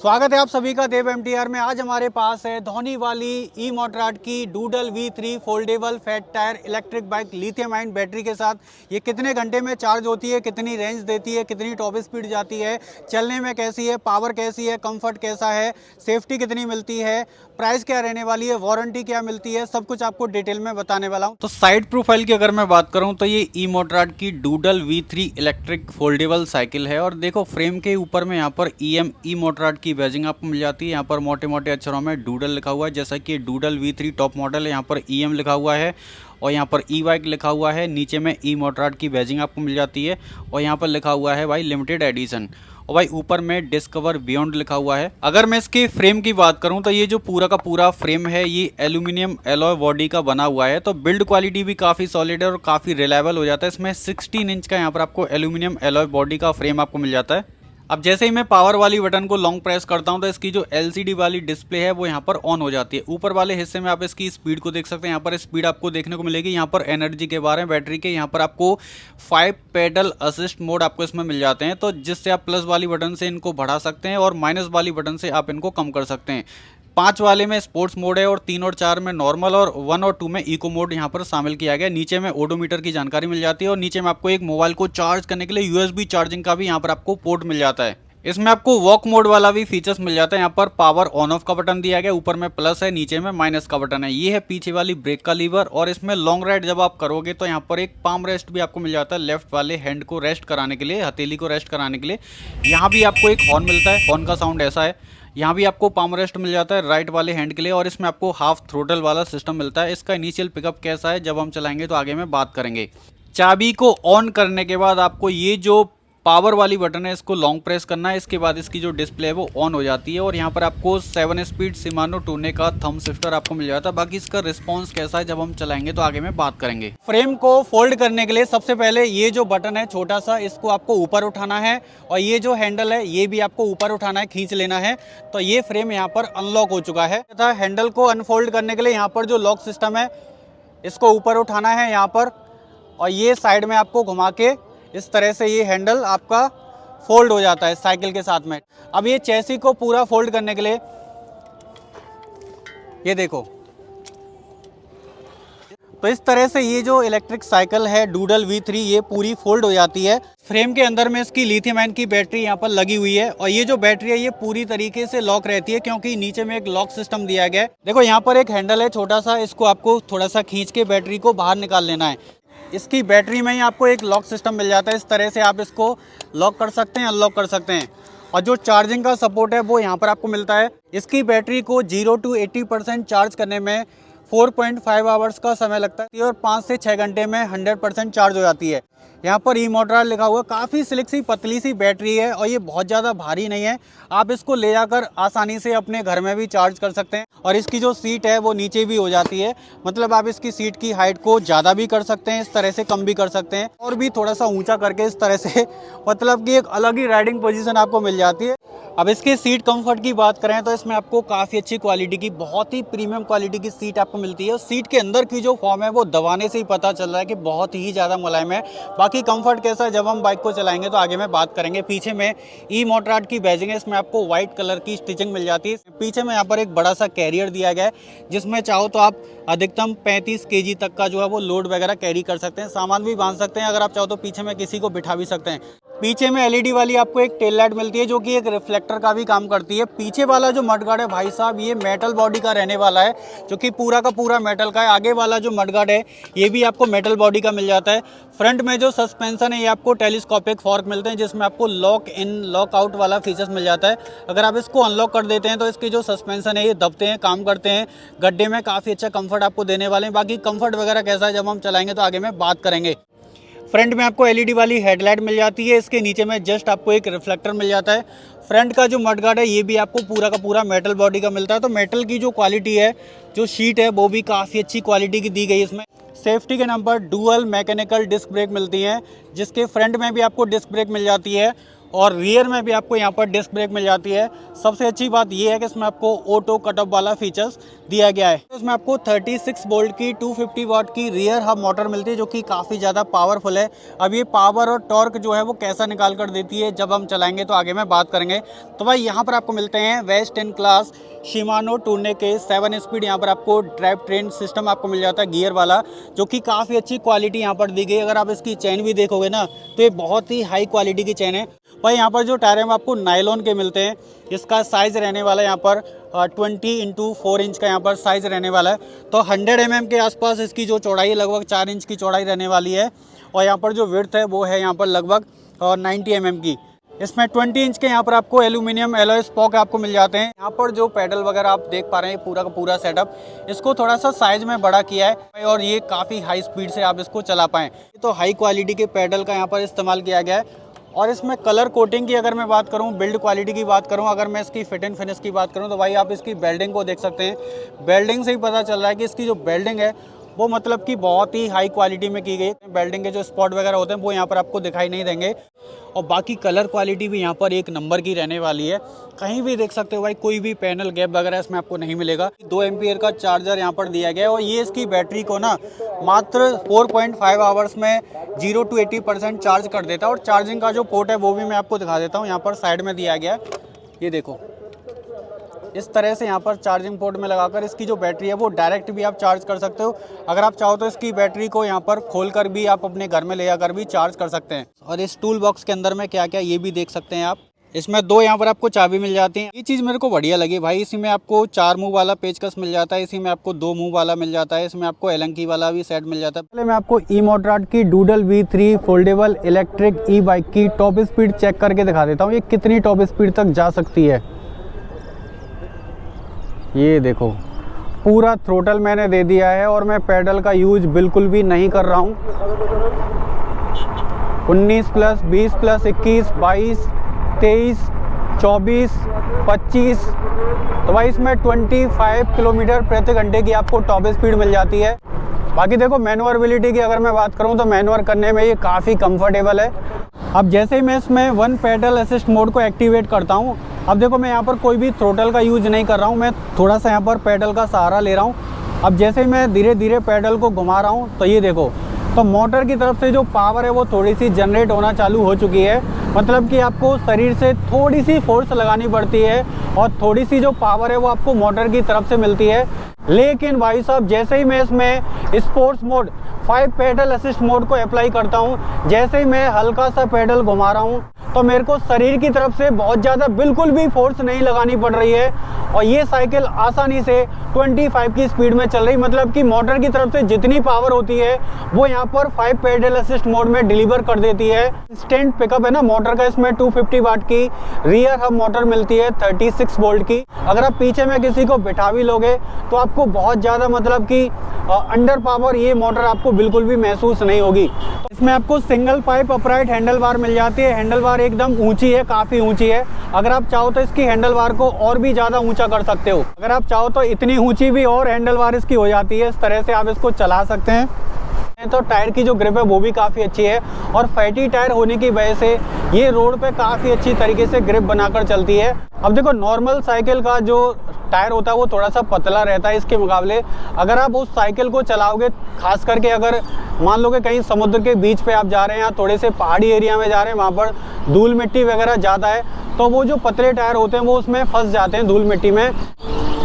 स्वागत है आप सभी का देव एमटीआर में। आज हमारे पास है धोनी वाली ई मोटराड की doodle V3 foldable fat tyre electric bike lithium ion battery के साथ। ये कितने घंटे में चार्ज होती है, कितनी रेंज देती है, कितनी टॉप स्पीड जाती है, चलने में कैसी है, पावर कैसी है, कंफर्ट कैसा है, सेफ्टी कितनी मिलती है, प्राइस क्या रहने वाली है, वारंटी क्या मिलती है, सब कुछ आपको डिटेल में बताने वाला हूँ। तो साइड प्रोफाइल की अगर मैं बात करूँ तो ये ई मोटराड की doodle V3 electric foldable cycle है। और देखो फ्रेम के ऊपर में यहाँ पर ई मोटराड की बैजिंग आपको मिल जाती है। यहाँ पर मोटे मोटे अक्षरों में डूडल लिखा हुआ है, जैसा कि डूडल V3 टॉप मॉडल है। यहाँ पर EM लिखा हुआ है और यहाँ पर ई बाइक लिखा हुआ है। नीचे में ई मोटराड की बैजिंग आपको मिल जाती है और यहाँ पर लिखा हुआ है भाई लिमिटेड एडिशन। और भाई ऊपर में डिस्कवर बियॉन्ड लिखा हुआ है। अगर मैं इसके फ्रेम की बात करूं तो ये जो पूरा का पूरा फ्रेम है ये एल्यूमिनियम एलॉय बॉडी का बना हुआ है। तो बिल्ड क्वालिटी भी काफ़ी सॉलिड है और काफ़ी रिलायबल हो जाता है। इसमें 16 इंच का यहाँ पर आपको एल्यूमिनियम एलॉय बॉडी का फ्रेम आपको मिल जाता है। अब जैसे ही मैं पावर वाली बटन को लॉन्ग प्रेस करता हूं तो इसकी जो LCD वाली डिस्प्ले है वो यहाँ पर ऑन हो जाती है। ऊपर वाले हिस्से में आप इसकी स्पीड को देख सकते हैं। यहाँ पर स्पीड आपको देखने को मिलेगी। यहाँ पर एनर्जी के बारे में बैटरी के यहाँ पर आपको 5 पेडल असिस्ट मोड आपको इसमें मिल जाते हैं, तो जिससे आप प्लस वाली बटन से इनको बढ़ा सकते हैं और माइनस वाली बटन से आप इनको कम कर सकते हैं। 5 वाले में स्पोर्ट्स मोड है और 3 और 4 में नॉर्मल और 1 और 2 में इको मोड यहाँ पर शामिल किया गया है। नीचे में ओडोमीटर की जानकारी मिल जाती है और नीचे में आपको एक मोबाइल को चार्ज करने के लिए USB चार्जिंग का भी यहाँ पर आपको पोर्ट मिल जाता है। इसमें आपको वॉक मोड वाला भी फीचर्स मिल जाता है। यहाँ पर पावर ऑन ऑफ का बटन दिया गया, ऊपर में प्लस है, नीचे में माइनस का बटन है। ये है पीछे वाली ब्रेक का लीवर। और इसमें लॉन्ग राइड जब आप करोगे तो यहाँ पर एक पाम रेस्ट भी आपको मिल जाता है, लेफ्ट वाले हैंड को रेस्ट कराने के लिए, हथेली को रेस्ट कराने के लिए। यहाँ भी आपको एक हॉर्न मिलता है, हॉर्न का साउंड ऐसा है। यहाँ भी आपको पाम रेस्ट मिल जाता है राइट वाले हैंड के लिए। और इसमें आपको हाफ थ्रोटल वाला सिस्टम मिलता है। इसका इनिशियल पिकअप कैसा है जब हम चलाएंगे तो आगे में बात करेंगे। चाबी को ऑन करने के बाद आपको ये जो पावर वाली बटन है इसको लॉन्ग प्रेस करना है। इसके बाद इसकी जो डिस्प्ले है वो ऑन हो जाती है और यहाँ पर आपको 7 स्पीड सिमानो टूने का थंब शिफ्टर आपको मिल जाता है। बाकी इसका रिस्पांस कैसा है जब हम चलाएंगे तो आगे में बात करेंगे। फ्रेम को फोल्ड करने के लिए सबसे पहले ये जो बटन है छोटा सा, इसको आपको ऊपर उठाना है और ये जो हैंडल है ये भी आपको ऊपर उठाना है, खींच लेना है। तो ये फ्रेम यहाँ पर अनलॉक हो चुका है तथा हैंडल को अनफोल्ड करने के लिए यहाँ पर जो लॉक सिस्टम है इसको ऊपर उठाना है यहाँ पर और ये साइड में आपको घुमा के इस तरह से ये हैंडल आपका फोल्ड हो जाता है साइकिल के साथ में। अब ये चेसी को पूरा फोल्ड करने के लिए ये देखो, तो इस तरह से ये जो इलेक्ट्रिक साइकिल है डूडल V3 ये पूरी फोल्ड हो जाती है। फ्रेम के अंदर में इसकी लिथियम आयन की बैटरी यहाँ पर लगी हुई है और ये जो बैटरी है ये पूरी तरीके से लॉक रहती है क्योंकि नीचे में एक लॉक सिस्टम दिया गया है। देखो यहाँ पर एक हैंडल है छोटा सा, इसको आपको थोड़ा सा खींच के बैटरी को बाहर निकाल लेना है। इसकी बैटरी में ही आपको एक लॉक सिस्टम मिल जाता है। इस तरह से आप इसको लॉक कर सकते हैं, अनलॉक कर सकते हैं। और जो चार्जिंग का सपोर्ट है वो यहाँ पर आपको मिलता है। इसकी बैटरी को 0 to 80% चार्ज करने में 4.5 आवर्स का समय लगता है और 5 से 6 घंटे में 100% चार्ज हो जाती है। यहाँ पर ई मोटराड लिखा हुआ, काफ़ी स्लिक सी पतली सी बैटरी है और ये बहुत ज़्यादा भारी नहीं है। आप इसको ले जाकर आसानी से अपने घर में भी चार्ज कर सकते हैं। और इसकी जो सीट है वो नीचे भी हो जाती है, मतलब आप इसकी सीट की हाइट को ज़्यादा भी कर सकते हैं, इस तरह से कम भी कर सकते हैं और भी थोड़ा सा ऊंचा करके इस तरह से मतलब कि एक अलग ही राइडिंग पोजीशन आपको मिल जाती है। अब इसके सीट कंफर्ट की बात करें तो इसमें आपको काफ़ी अच्छी क्वालिटी की, बहुत ही प्रीमियम क्वालिटी की सीट आपको मिलती है। सीट के अंदर की जो फॉर्म है वो दबाने से ही पता चल रहा है कि बहुत ही ज़्यादा मुलायम है। बाकी कंफर्ट कैसा है जब हम बाइक को चलाएंगे तो आगे में बात करेंगे। पीछे में ई मोटराड की बैजिंग है, इसमें आपको व्हाइट कलर की स्टिचिंग मिल जाती है। पीछे में यहाँ पर एक बड़ा सा कैरियर दिया गया है जिसमें चाहो तो आप अधिकतम 35 kg तक का जो है वो लोड वगैरह कैरी कर सकते हैं, सामान भी बांध सकते हैं। अगर आप चाहो तो पीछे में किसी को बिठा भी सकते हैं। पीछे में LED वाली आपको एक टेल लाइट मिलती है जो कि एक रिफ्लेक्टर का भी काम करती है। पीछे वाला जो मडगार्ड है भाई साहब ये मेटल बॉडी का रहने वाला है, जो कि पूरा का पूरा मेटल का है। आगे वाला जो मडगार्ड है ये भी आपको मेटल बॉडी का मिल जाता है। फ्रंट में जो सस्पेंशन है ये आपको टेलीस्कोपिक फॉर्क मिलते हैं जिसमें आपको लॉक इन लॉक आउट वाला फीचर्स मिल जाता है। अगर आप इसको अनलॉक कर देते हैं तो इसकी जो सस्पेंशन है ये दबते हैं, काम करते हैं। गड्ढे में काफ़ी अच्छा कंफर्ट आपको देने वाले हैं। बाकी कंफर्ट वगैरह कैसा है जब हम चलाएंगे तो आगे में बात करेंगे। फ्रंट में आपको LED वाली हेडलाइट मिल जाती है, इसके नीचे में जस्ट आपको एक रिफ्लेक्टर मिल जाता है। फ्रंट का जो मडगार्ड है ये भी आपको पूरा का पूरा मेटल बॉडी का मिलता है। तो मेटल की जो क्वालिटी है, जो शीट है वो भी काफ़ी अच्छी क्वालिटी की दी गई है इसमें। सेफ्टी के नाम पर डुअल मैकेनिकल डिस्क ब्रेक मिलती हैं, जिसके फ्रंट में भी आपको डिस्क ब्रेक मिल जाती है और रियर में भी आपको यहाँ पर डिस्क ब्रेक मिल जाती है। सबसे अच्छी बात ये है कि इसमें आपको ऑटो कट ऑफ वाला फीचर्स दिया गया है। इसमें आपको 36 वोल्ट की 250 वाट की रियर हब मोटर मिलती है, जो कि काफ़ी ज़्यादा पावरफुल है। अब ये पावर और टॉर्क जो है वो कैसा निकाल कर देती है जब हम चलाएंगे तो आगे में बात करेंगे। तो भाई यहाँ पर आपको मिलते हैं वेस्ट इन क्लास शिमानो टूर्ने के 7 स्पीड यहाँ पर आपको ड्राइव ट्रेन सिस्टम आपको मिल जाता है गियर वाला, जो कि काफ़ी अच्छी क्वालिटी यहाँ पर दी गई। अगर आप इसकी चैन भी देखोगे ना तो ये बहुत ही हाई क्वालिटी की चैन है। भाई यहाँ पर जो टायर है आपको नायलॉन के मिलते हैं। इसका साइज़ रहने वाला है यहाँ पर 20x4 इंच का यहाँ पर साइज़ रहने वाला है। तो 100 mm के आसपास इसकी जो चौड़ाई है लगभग 4 इंच की चौड़ाई रहने वाली है। और यहाँ पर जो विड्थ है वो है यहाँ पर लगभग 90 mm की। इसमें 20 इंच के यहाँ पर आपको एल्यूमिनियम एलॉय स्पॉक आपको मिल जाते हैं। यहाँ पर जो पैडल वगैरह आप देख पा रहे हैं पूरा का पूरा सेटअप, इसको थोड़ा सा साइज़ में बड़ा किया है और ये काफ़ी हाई स्पीड से आप इसको चला पाएँ। तो हाई क्वालिटी के पैडल का यहाँ पर इस्तेमाल किया गया है। और इसमें कलर कोटिंग की अगर मैं बात करूं, बिल्ड क्वालिटी की बात करूं, अगर मैं इसकी फिट एंड फिनिश की बात करूं तो भाई आप इसकी बेल्डिंग को देख सकते हैं। बेल्डिंग से ही पता चल रहा है कि इसकी जो बेल्डिंग है वो मतलब कि बहुत ही हाई क्वालिटी में की गई है। बेल्डिंग के जो स्पॉट वगैरह होते हैं वो यहाँ पर आपको दिखाई नहीं देंगे। और बाकी कलर क्वालिटी भी यहाँ पर एक नंबर की रहने वाली है। कहीं भी देख सकते हो भाई कोई भी पैनल गैप वगैरह इसमें आपको नहीं मिलेगा। 2 एम्पियर का चार्जर यहाँ पर दिया गया है और ये इसकी बैटरी को ना मात्र 4.5 आवर्स में 0 to 80% चार्ज कर देता है। और चार्जिंग का जो पोर्ट है वो भी मैं आपको दिखा देता हूँ। यहाँ पर साइड में दिया गया है, ये देखो इस तरह से यहाँ पर चार्जिंग पोर्ट में लगाकर इसकी जो बैटरी है वो डायरेक्ट भी आप चार्ज कर सकते हो। अगर आप चाहो तो इसकी बैटरी को यहाँ पर खोलकर भी आप अपने घर में ले जाकर भी चार्ज कर सकते हैं। और इस टूल बॉक्स के अंदर में क्या क्या ये भी देख सकते हैं आप। इसमें 2 यहाँ पर आपको चाबी मिल जाती है। ये चीज़ मेरे को बढ़िया लगी भाई। इसी में आपको 4 मुंह वाला पेचकस मिल जाता है, इसी में आपको 2 मुंह वाला मिल जाता है, इसमें आपको एलंकी वाला भी सेट मिल जाता है। पहले मैं आपको ई मोटराड की डूडल V3 फोल्डेबल इलेक्ट्रिक ई बाइक की टॉप स्पीड चेक करके दिखा देता हूँ, ये कितनी टॉप स्पीड तक जा सकती है। ये देखो पूरा थ्रोटल मैंने दे दिया है और मैं पैडल का यूज बिल्कुल भी नहीं कर रहा हूँ। 19 प्लस 20 प्लस 21 22 23 24 25 तो भाई इसमें 25 किलोमीटर प्रति घंटे की आपको टॉप स्पीड मिल जाती है। बाकी देखो मैनुअरबिलिटी की अगर मैं बात करूं तो मैनुअर करने में ये काफ़ी कंफर्टेबल है। अब जैसे ही मैं इसमें 1 पैडल असिस्ट मोड को एक्टिवेट करता हूं, अब देखो मैं यहाँ पर कोई भी थ्रोटल का यूज नहीं कर रहा हूँ, मैं थोड़ा सा यहाँ पर पैडल का सहारा ले रहा हूँ। अब जैसे ही मैं धीरे धीरे पैडल को घुमा रहा हूँ तो ये देखो तो मोटर की तरफ से जो पावर है वो थोड़ी सी जनरेट होना चालू हो चुकी है। मतलब कि आपको शरीर से थोड़ी सी फोर्स लगानी पड़ती है और थोड़ी सी जो पावर है वो आपको मोटर की तरफ से मिलती है। लेकिन भाई साहब जैसे ही मैं इसमें sports mode 5 pedal assist mode को अप्लाई करता हूँ, जैसे ही मैं हल्का सा पैडल घुमा रहा हूँ तो मेरे को शरीर की तरफ से बहुत ज़्यादा बिल्कुल भी फोर्स नहीं लगानी पड़ रही है और ये साइकिल आसानी से 25 की स्पीड में चल रही। मतलब कि मोटर की तरफ से जितनी पावर होती है वो यहाँ पर 5 पैडल असिस्ट मोड में डिलीवर कर देती है। इंस्टेंट पिकअप है ना मोटर का, इसमें 250 वाट की रियर हब मोटर मिलती है 36 वोल्ट की। अगर आप पीछे में किसी को बिठा भी लोगे तो आपको बहुत ज़्यादा मतलब कि अंडर पावर ये मोटर आपको बिल्कुल भी महसूस नहीं होगी। इसमें आपको single pipe upright handle bar मिल जाती है। हैंडल बार एकदम ऊंची है, काफ़ी ऊंची है। अगर आप चाहो तो इसकी हैंडल बार को और भी ज़्यादा ऊंचा कर सकते हो। अगर आप चाहो तो इतनी ऊंची भी और हैंडल बार इसकी हो जाती है। इस तरह से आप इसको चला सकते हैं। तो टायर की जो ग्रिप है वो भी काफ़ी अच्छी है और फैटी टायर होने की वजह से ये रोड पे काफ़ी अच्छी तरीके से ग्रिप बनाकर चलती है। अब देखो नॉर्मल साइकिल का जो टायर होता है वो थोड़ा सा पतला रहता है इसके मुकाबले। अगर आप उस साइकिल को चलाओगे, खास करके अगर मान लो कि कहीं समुद्र के बीच पे आप जा रहे हैं या थोड़े से पहाड़ी एरिया में जा रहे हैं, वहाँ पर धूल मिट्टी वगैरह ज़्यादा है, तो वो जो पतले टायर होते हैं वो उसमें फंस जाते हैं धूल मिट्टी में।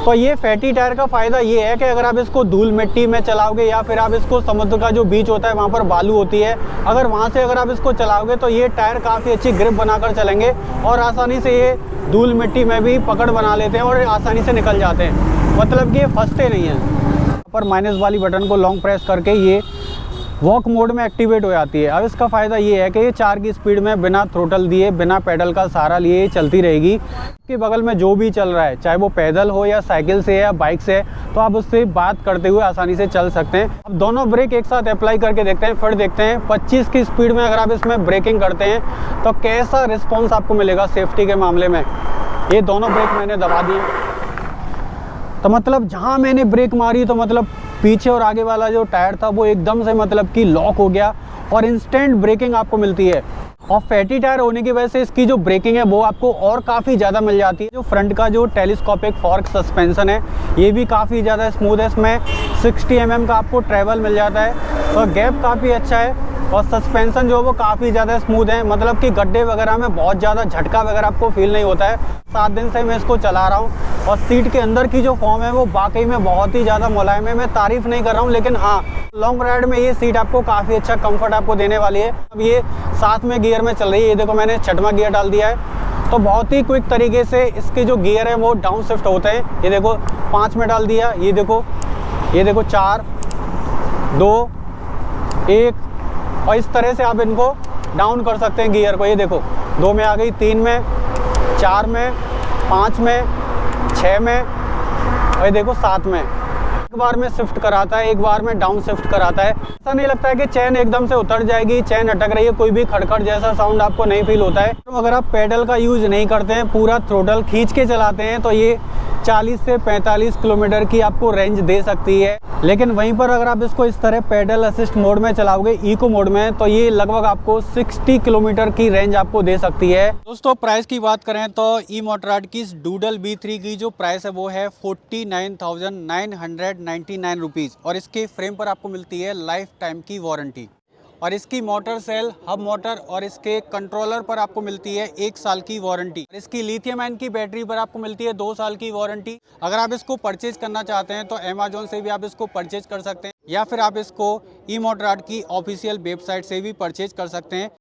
तो ये फैटी टायर का फ़ायदा ये है कि अगर आप इसको धूल मिट्टी में चलाओगे या फिर आप इसको समुद्र का जो बीच होता है वहाँ पर बालू होती है, अगर वहाँ से अगर आप इसको चलाओगे तो ये टायर काफ़ी अच्छी ग्रिप बनाकर चलेंगे और आसानी से ये धूल मिट्टी में भी पकड़ बना लेते हैं और आसानी से निकल जाते हैं। मतलब कि ये फंसते नहीं हैं। पर माइनस वाली बटन को लॉन्ग प्रेस करके ये वॉक मोड में एक्टिवेट हो जाती है। अब इसका फ़ायदा ये है कि ये 4 की स्पीड में बिना थ्रोटल दिए, बिना पेडल का सहारा लिए ये चलती रहेगी। इसके बगल में जो भी चल रहा है, चाहे वो पैदल हो या साइकिल से या बाइक से, तो आप उससे बात करते हुए आसानी से चल सकते हैं। अब दोनों ब्रेक एक साथ अप्लाई करके देखते हैं, फिर देखते हैं 25 की स्पीड में अगर आप इसमें ब्रेकिंग करते हैं तो कैसा रिस्पॉन्स आपको मिलेगा सेफ्टी के मामले में। ये दोनों ब्रेक मैंने दबा दिए, तो मतलब जहाँ मैंने ब्रेक मारी तो मतलब पीछे और आगे वाला जो टायर था वो एकदम से मतलब कि लॉक हो गया और इंस्टेंट ब्रेकिंग आपको मिलती है। और फैटी टायर होने की वजह से इसकी जो ब्रेकिंग है वो आपको और काफ़ी ज़्यादा मिल जाती है। जो फ्रंट का जो टेलीस्कोपिक फॉर्क सस्पेंशन है ये भी काफ़ी ज़्यादा स्मूथ है, इसमें 60 mm का आपको ट्रैवल मिल जाता है और गैप काफ़ी अच्छा है और सस्पेंशन जो वो काफ़ी ज़्यादा स्मूथ है, मतलब कि गड्ढे वगैरह में बहुत ज़्यादा झटका वगैरह आपको फील नहीं होता है। 7 दिन से मैं इसको चला रहा हूँ और सीट के अंदर की जो फॉर्म है वो वाकई में बहुत ही ज़्यादा मुलायम है। मैं तारीफ़ नहीं कर रहा हूँ, लेकिन हाँ लॉन्ग राइड में ये सीट आपको काफ़ी अच्छा कंफर्ट आपको देने वाली है। अब ये 7वें गियर में चल रही है, ये देखो मैंने 6वां गियर डाल दिया है, तो बहुत ही क्विक तरीके से इसके जो गियर है वो डाउन शिफ्ट होते हैं। ये देखो 5 में डाल दिया, ये देखो 4 2 1 और इस तरह से आप इनको डाउन कर सकते हैं गियर को। ये देखो 2 में आ गई, 3 में, 4 में, 5 में, 6 में और ये देखो 7 में। एक बार में शिफ्ट कराता है, एक बार में डाउन शिफ्ट कराता है। ऐसा नहीं लगता है कि चैन एकदम से उतर जाएगी, चैन अटक रही है, कोई भी खड़खड़ जैसा साउंड आपको नहीं फील होता है। तो अगर आप पेडल का यूज़ नहीं करते हैं, पूरा थ्रोटल खींच के चलाते हैं, तो ये 40 से 45 किलोमीटर की आपको रेंज दे सकती है। लेकिन वहीं पर अगर आप इसको इस तरह पेडल असिस्ट मोड में चलाओगे, इको मोड में, तो ये लगभग आपको 60 किलोमीटर की रेंज आपको दे सकती है। दोस्तों प्राइस की बात करें तो ई मोटराड की इस डूडल V3 की जो प्राइस है वो है 49,999 रुपीज़ और इसके फ्रेम पर आपको मिलती है लाइफ टाइम की वारंटी। और इसकी मोटर सेल, हब मोटर और इसके कंट्रोलर पर आपको मिलती है 1 साल की वारंटी। इसकी लिथियम आयन की बैटरी पर आपको मिलती है 2 साल की वारंटी। अगर आप इसको परचेज करना चाहते हैं तो अमेजोन से भी आप इसको परचेज कर सकते हैं या फिर आप इसको ई मोटराड की ऑफिशियल वेबसाइट से भी परचेज कर सकते हैं।